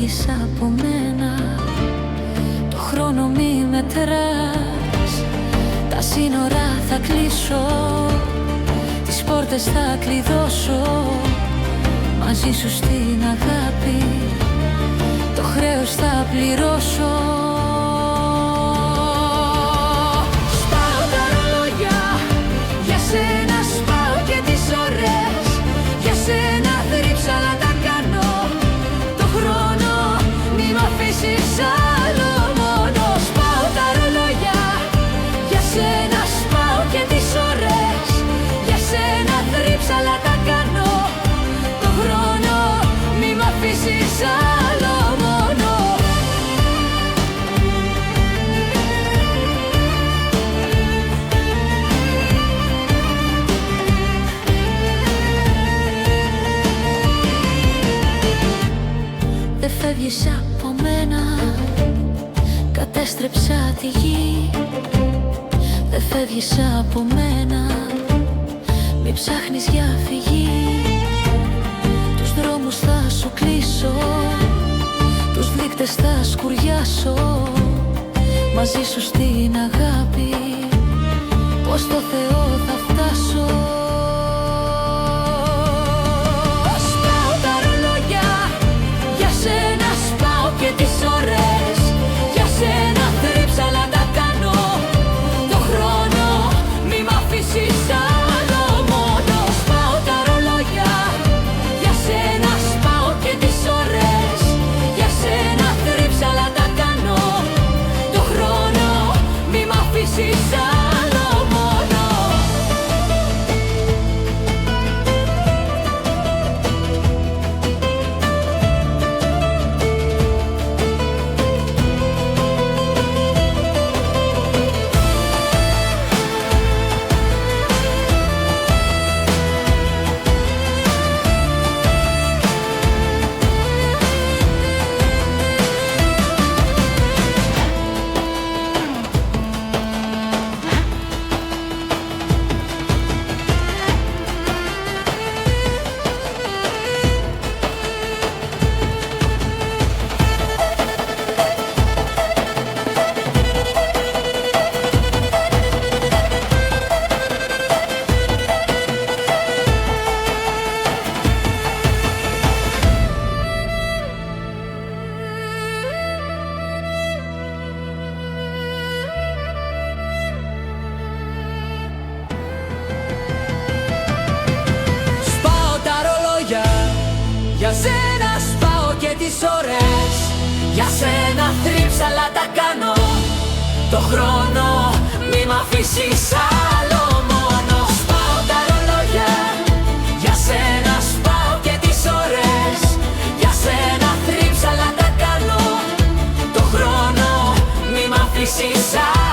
φεύγεις από μένα, το χρόνο μη μετράς. Τα σύνορα θα κλείσω, τις πόρτες θα κλειδώσω. Μαζί σου στην αγάπη το χρέος θα πληρώσω. Σπάω τα ρολόγια, για σένα σπάω και τις ώρες. Για σένα θρύψαλα τα κάνω, το χρόνο μη μ' αφήσεις άλλο μόνο. Σπάω τα ρολόγια, για σένα σπάω και τις ώρες. Για σένα θρύψαλα τα κάνω, το χρόνο μη μ' αφήσεις άλλο μόνο. Δεν φεύγεις από μένα, κατέστρεψα τη γη. Δεν φεύγεις από μένα, μη ψάχνεις για φυγή. Τους δρόμους θα σου κλείσω, τους δείκτες θα σκουριάσω. Μαζί σου στην αγάπη, πως στο Θεό θα φτάσω. Σπάω τα ρολόγια, για σένα σπάω και τις ώρες. Για σένα θρύψαλα τα κάνω, το χρόνο μη μ' αφήσεις άλλο μόνο. Σπάω τα ρολόγια, για σένα σπάω και τις ώρες. Για σένα θρύψαλα τα κάνω, το χρόνο μη μ' αφήσεις άλλο μόνο. Για σένα σπάω και τις ώρες. Για σένα θρύψαλα τα κάνω, το χρόνο μη μ' αφήσεις άλλο μόνο. Σπάω τα ρολόγια, για σένα σπάω και τις ώρες. Για σένα θρύψαλα τα κάνω, το χρόνο μη μ' αφήσεις άλλο.